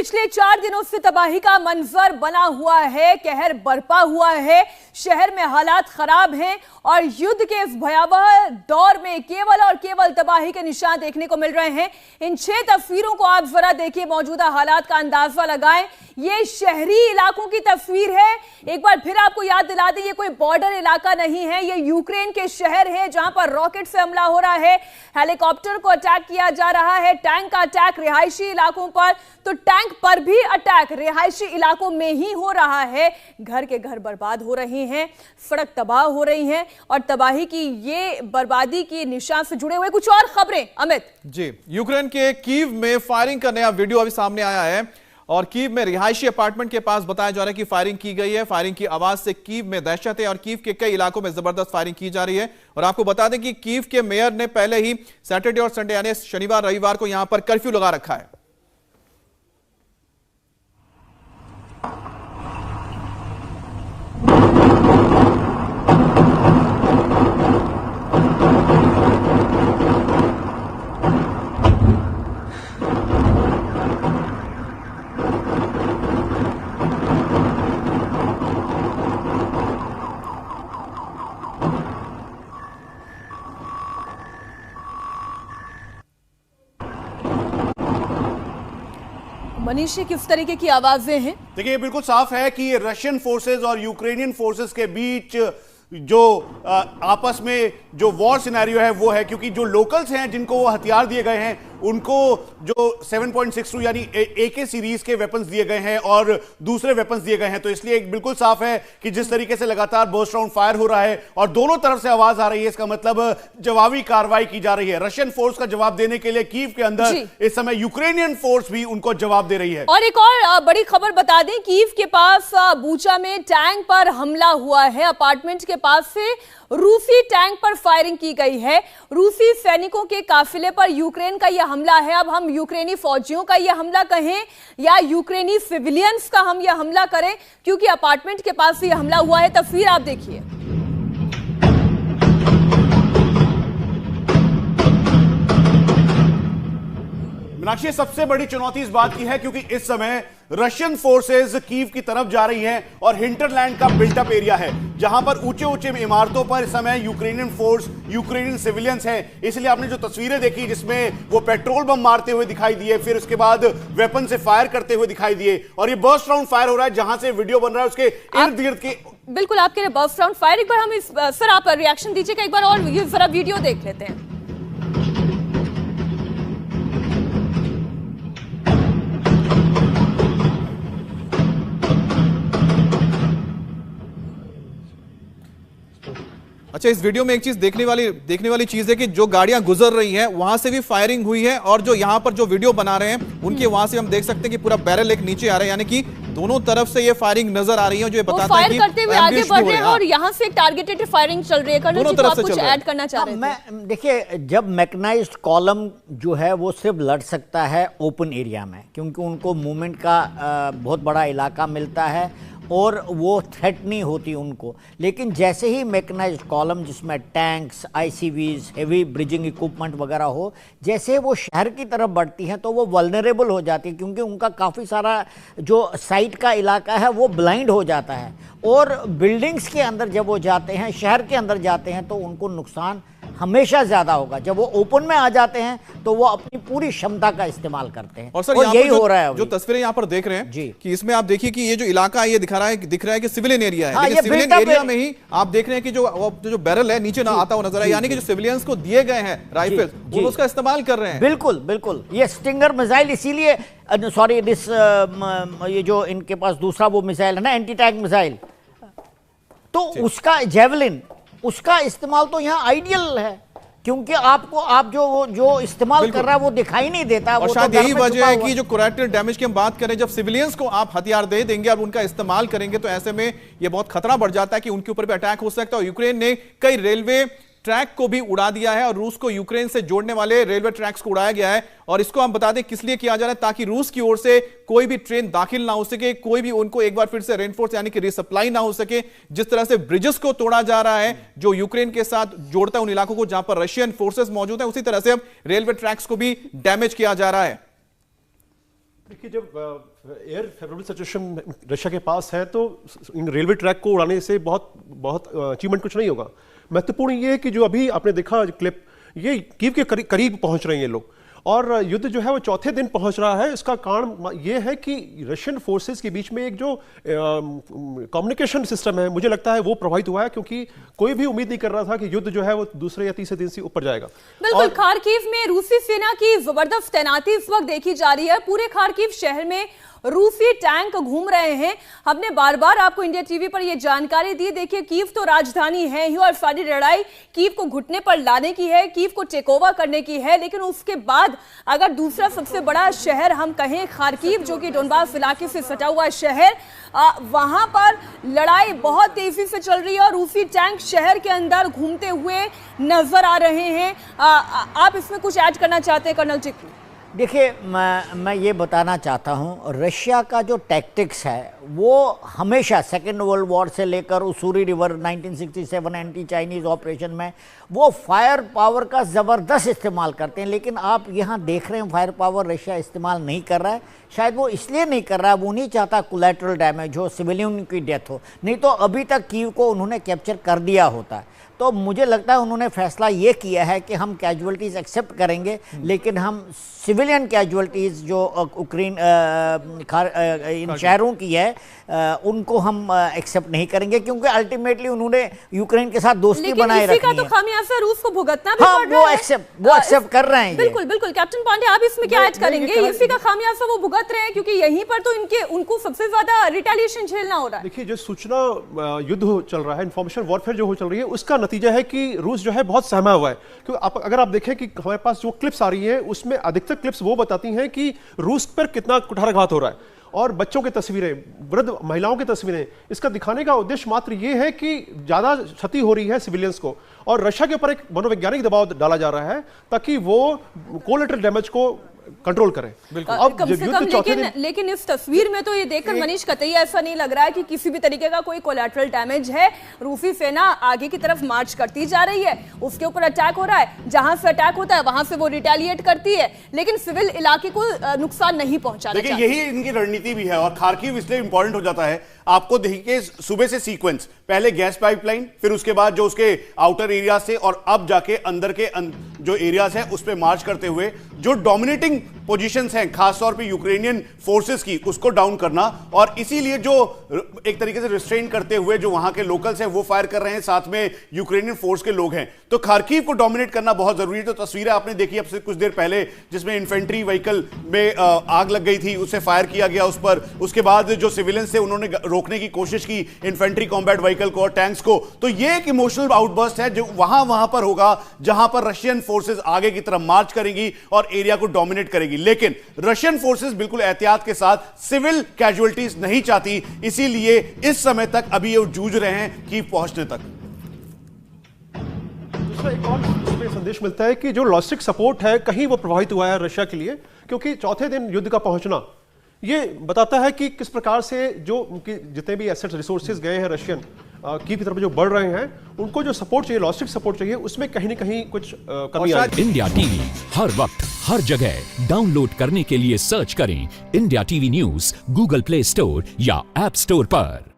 पिछले 4 दिनों से तबाही का मंजर बना हुआ है, कहर बरपा हुआ है। शहर में हालात खराब हैं और युद्ध के इस भयावह दौर में केवल और केवल तबाही के निशान देखने को मिल रहे हैं। इन 6 तस्वीरों को आप जरा देखिए, मौजूदा हालात का अंदाजा लगाएं। ये शहरी इलाकों की तस्वीर है। एक बार फिर आपको याद दिला दें, ये कोई बॉर्डर इलाका नहीं है, ये यूक्रेन के शहर है जहां पर रॉकेट से हमला हो रहा है, हेलीकॉप्टर को अटैक किया जा रहा है, टैंक का अटैक रिहायशी इलाकों पर, तो टैंक पर भी अटैक रिहायशी इलाकों में ही हो रहा है। घर के घर बर्बाद हो रहे हैं, सड़क तबाह हो रही हैं और तबाही की ये बर्बादी की निशान से जुड़े हुए कुछ और खबरें। अमित जी, यूक्रेन के कीव में फायरिंग का नया वीडियो अभी सामने आया है और कीव में रिहायशी अपार्टमेंट के पास बताया जा रहा है कि फायरिंग की गई है। फायरिंग की आवाज से कीव में दहशत है और कीव के कई इलाकों में जबरदस्त फायरिंग की जा रही है। और आपको बता दें कि कीव के मेयर ने पहले ही सैटरडे और संडे यानी शनिवार रविवार को यहां पर कर्फ्यू लगा रखा है। मनीष, किस तरीके की आवाजें हैं? देखिए, बिल्कुल साफ है कि ये रशियन फोर्सेस और यूक्रेनियन फोर्सेस के बीच जो आपस में जो वॉर सिनेरियो है वो है, क्योंकि जो लोकल्स हैं जिनको वो हथियार दिए गए हैं उनको जो 7.62 यानी AK सीरीज के वेपन्स दिए गए हैं और दूसरे वेपन्स दिए गए हैं। तो इसलिए बिल्कुल साफ है कि जिस तरीके से लगातार बर्स्ट राउंड फायर हो रहा है और दोनों तरफ से आवाज आ रही है, इसका मतलब जवाबी कार्रवाई की जा रही है। रशियन फोर्स का जवाब देने के लिए कीव के अंदर इस समय यूक्रेनियन फोर्स भी उनको जवाब दे रही है। और एक और बड़ी खबर बता दें, कीव के पास बूचा में टैंक पर हमला हुआ है। अपार्टमेंट के पास से रूसी टैंक पर फायरिंग की गई है। रूसी सैनिकों के काफिले पर यूक्रेन का यह हमला है। अब हम यूक्रेनी फौजियों का यह हमला कहें या यूक्रेनी सिविलियंस का हम यह हमला करें, क्योंकि अपार्टमेंट के पास से यह हमला हुआ है। तस्वीर आप देखिए। मीनाक्षी, सबसे बड़ी चुनौती इस बात की है क्योंकि इस समय रशियन फोर्सेस कीव की तरफ जा रही हैं और हिंटरलैंड का बिल्टअप एरिया है जहां पर ऊंचे ऊंचे इमारतों पर इस समय यूक्रेनियन फोर्स, यूक्रेनियन सिविलियंस हैं। इसलिए आपने जो तस्वीरें देखी जिसमें वो पेट्रोल बम मारते हुए दिखाई दिए, फिर उसके बाद वेपन से फायर करते हुए दिखाई दिए और ये बर्स्ट राउंड फायर हो रहा है जहां से वीडियो बन रहा है उसके इर्द गिर्द के। बिल्कुल, आपके बर्स्ट राउंड फायर, एक बार हम इस सर आप रिएक्शन दीजिएगा एक बार और ये जरा वीडियो देख लेते हैं। अच्छा, इस वीडियो में एक चीज देखने वाली चीज है कि जो गाड़ियां गुजर रही हैं वहां से भी फायरिंग हुई है और जो यहां पर जो वीडियो बना रहे हैं उनके वहां से हम देख सकते हैं कि पूरा बैरल एक नीचे आ रहा है, यानी कि दोनों तरफ से ये फायरिंग नजर आ रही है, जो ये बताता है कि करते हुए आगे बढ़ रहे हैं और यहां से एक टारगेटेड फायरिंग चल रही है। कर्नल जी, आप कुछ ऐड करना चाह रहे थे? मैं देखिए, जब मैकेनाइज्ड कॉलम जो है वो सिर्फ लड़ सकता है ओपन एरिया में, क्योंकि उनको मूवमेंट का बहुत बड़ा इलाका मिलता है और वो थ्रेट नहीं होती उनको। लेकिन जैसे ही मैकेनाइज्ड कॉलम जिसमें tanks, ICVs, heavy bridging equipment वगैरह हो, जैसे वो शहर की तरफ बढ़ती हैं तो वो वल्नरेबल हो जाती है, क्योंकि उनका काफ़ी सारा जो साइट का इलाका है वो ब्लाइंड हो जाता है और बिल्डिंग्स के अंदर जब वो जाते हैं, शहर के अंदर जाते हैं, तो उनको नुकसान हमेशा ज्यादा होगा। जब वो ओपन में आ जाते हैं तो वो अपनी पूरी क्षमता का इस्तेमाल करते हैं और सर यही हो रहा है। जो तस्वीरें यहाँ पर देख रहे हैं जी, कि इसमें आप देखिए कि ये जो इलाका है ये दिख रहा है कि सिविलियन एरिया है। लेकिन सिविलियन एरिया में ही आप देख रहे हैं कि जो बैरल है नीचे ना आता हुआ नजर है, यानी कि जो सिविलियंस को दिए गए हैं राइफल वो उसका इस्तेमाल कर रहे हैं। बिल्कुल बिल्कुल, ये स्टिंगर मिसाइल, इसीलिए सॉरी दिस ये जो इनके पास दूसरा वो मिसाइल है ना, एंटी टैंक मिसाइल, तो उसका जेवलिन, उसका इस्तेमाल तो यहाँ आइडियल है, क्योंकि आप जो इस्तेमाल कर रहा है वो दिखाई नहीं देता। और शायद यही वजह है कि जो कोलैटरल डैमेज की हम बात करें, जब सिविलियंस को आप हथियार दे देंगे और उनका इस्तेमाल करेंगे तो ऐसे में ये बहुत खतरा बढ़ जाता है कि उनके ऊपर भी अटैक हो सकता है। और यूक्रेन ने कई रेलवे ट्रैक को भी उड़ा दिया है और रूस को यूक्रेन से जोड़ने वाले रेलवे ट्रैक्स को उड़ाया गया है। और इसको हम बता दें किस लिए किया जा रहा है, ताकि रूस की ओर से कोई भी ट्रेन दाखिल ना हो सके, कोई भी उनको एक बार फिर से रेनफोर्स यानी कि रिसप्लाई ना हो सके। जिस तरह से ब्रिजेस को तोड़ा जा रहा है जो यूक्रेन के साथ जोड़ता है उन इलाकों को जहां पर रशियन फोर्सेस मौजूद है, उसी तरह से अब रेलवे ट्रैक्स को भी डैमेज किया जा रहा है। देखिए, जब एयर फेवरेबल सिचुएशन रशिया के पास है तो इन रेलवे ट्रैक को उड़ाने से बहुत अचीवमेंट कुछ नहीं होगा। महत्वपूर्ण ये है कि जो अभी आपने देखा क्लिप, ये कीव के करीब पहुंच रहे हैं ये लोग, और युद्ध जो है वो चौथे दिन पहुंच रहा है। इसका कारण ये है कि रशियन फोर्सेस के बीच में एक जो कम्युनिकेशन सिस्टम है, मुझे लगता है वो प्रभावित हुआ है, क्योंकि कोई भी उम्मीद नहीं कर रहा था कि युद्ध जो है वो दूसरे या तीसरे दिन से ऊपर जाएगा। बिल्कुल, खार्किव में रूसी सेना की जबरदस्त तैनाती इस वक्त देखी जा रही है। पूरे खार्किव शहर में रूसी टैंक घूम रहे हैं। हमने बार बार आपको इंडिया टीवी पर यह जानकारी दी। देखिए, कीव तो राजधानी है ही और सारी लड़ाई कीव को घुटने पर लाने की है, कीव को टेक ओवर करने की है। लेकिन उसके बाद अगर दूसरा सबसे बड़ा शहर हम कहें खार्किव, जो कि डोनबास इलाके से सटा हुआ शहर, वहां पर लड़ाई बहुत तेजी से चल रही है और रूसी टैंक शहर के अंदर घूमते हुए नजर आ रहे हैं। आप इसमें कुछ ऐड करना चाहते हैं कर्नल टिक्कू? देखिए, मैं ये बताना चाहता हूँ, रशिया का जो टैक्टिक्स है वो हमेशा सेकेंड वर्ल्ड वॉर से लेकर उसूरी रिवर 1967 एंटी चाइनीज़ ऑपरेशन में वो फायर पावर का ज़बरदस्त इस्तेमाल करते हैं। लेकिन आप यहाँ देख रहे हैं फायर पावर रशिया इस्तेमाल नहीं कर रहा है। शायद वो इसलिए नहीं कर रहा है, वो नहीं चाहता कोलैटरल डैमेज हो, सिविलियन की डेथ हो, नहीं तो अभी तक कीव को उन्होंने कैप्चर कर दिया होता है। तो मुझे लगता है उन्होंने फैसला ये किया है कि हम कैजुअलिटीज़ एक्सेप्ट करेंगे, लेकिन हम सिविलियन कैजुअलिटीज़ जो यूक्रेन इन शहरों की है उनको हम एक्सेप्ट नहीं करेंगे, क्योंकि अल्टीमेटली उन्होंने यूक्रेन के साथ दोस्ती बनाए रखी है। तो खामियाजा रूस को भुगतना भी हाँ, पड़ रहा है। वो एक्सेप्ट कर रहे हैं। बिल्कुल बिल्कुल, कैप्टन पांडे, आप इसमें क्या ऐड करेंगे? इसी का खामियाजा वो भुगत रहे हैं, क्योंकि यहीं पर तो उनको सबसे ज्यादा रिटेलिएशन झेलना हो रहा है। देखिए, जो सूचना युद्ध चल रहा है, इंफॉर्मेशन वॉरफेयर जो चल रही है, उसका नतीजा है कि रूस जो है बहुत सहमा हुआ है। क्योंकि अगर आप देखें कि हमारे पास जो क्लिप्स आ रही है उसमें अधिकतर क्लिप्स वो बताती हैं कि रूस पर कितना कुठाराघात हो रहा है, और बच्चों की तस्वीरें, वृद्ध महिलाओं की तस्वीरें। इसका दिखाने का उद्देश्य मात्र ये है कि ज्यादा क्षति हो रही है सिविलियंस को, और रशिया के ऊपर एक मनोवैज्ञानिक दबाव डाला जा रहा है ताकि वो कोलैटरल डैमेज को कंट्रोल करें। अब कम से कम, लेकिन इस तस्वीर में तो ये देखकर मनीष कतई ऐसा नहीं लग रहा है कि किसी भी तरीके का कोई कोलैटरल डैमेज है। रूसी सेना आगे की तरफ मार्च करती जा रही है, उसके ऊपर अटैक हो रहा है, जहां से अटैक होता है वहां से वो रिटेलिएट करती है, लेकिन सिविल इलाके को नुकसान नहीं पहुंचाना चाहती। देखिए, यही इनकी रणनीति भी है, और खार्किव इसलिए इंपॉर्टेंट हो जाता है। आपको देखिए सुबह से सीक्वेंस, पहले गैस पाइपलाइन, फिर उसके बाद जो उसके आउटर एरिया से, और अब जाके अंदर के जो एरियाज है उस पे मार्च करते हुए जो डोमिनेटिंग पोजीशंस हैं खासतौर पे यूक्रेनियन फोर्सेस की, उसको डाउन करना, और इसीलिए जो एक तरीके से रिस्ट्रेन करते हुए जो वहां के लोकल्स हैं वो फायर कर रहे हैं, साथ में यूक्रेनियन फोर्स के लोग हैं। तो खार्किव को डोमिनेट करना बहुत जरूरी है। तो तस्वीरें आपने देखी अब से कुछ देर पहले, जिसमें इन्फेंट्री व्हीकल में आग लग गई थी, उससे फायर किया गया उस पर। उसके बाद जो सिविलियंस थे उन्होंने रोकने की कोशिश की इन्फेंट्री कॉम्बैट व्हीकल को और टैंक्स को। तो ये एक इमोशनल आउटबर्स्ट है जो वहां पर होगा जहां पर रशियन फोर्सेस आगे की तरफ मार्च करेंगी और एरिया को डोमिनेट करेगी। लेकिन रशियन फोर्सेस बिल्कुल एहतियात के साथ सिविल कैजुअलिटीज नहीं चाहती, इसीलिए इस समय तक अभी ये जूझ रहे हैं कीव पहुंचने तक। दूसरा एक और इसमें संदेश मिलता है कि जो लॉजिस्टिक सपोर्ट है कहीं वो प्रभावित हुआ है रशिया के लिए, क्योंकि चौथे दिन युद्ध का पहुंचना ये बताता है कि किस प्रकार से जो उनके जितने भी एसेट्स रिसोर्सेज गए हैं रशियन कीव की तरफ जो बढ़ रहे हैं, उनको जो सपोर्ट चाहिए, लॉजिस्टिक सपोर्ट चाहिए, उसमें कहीं ना कहीं कुछ कमी आई है। इंडिया टीवी हर वक्त हर जगह डाउनलोड करने के लिए सर्च करें India TV news Google play store या ऐप स्टोर पर।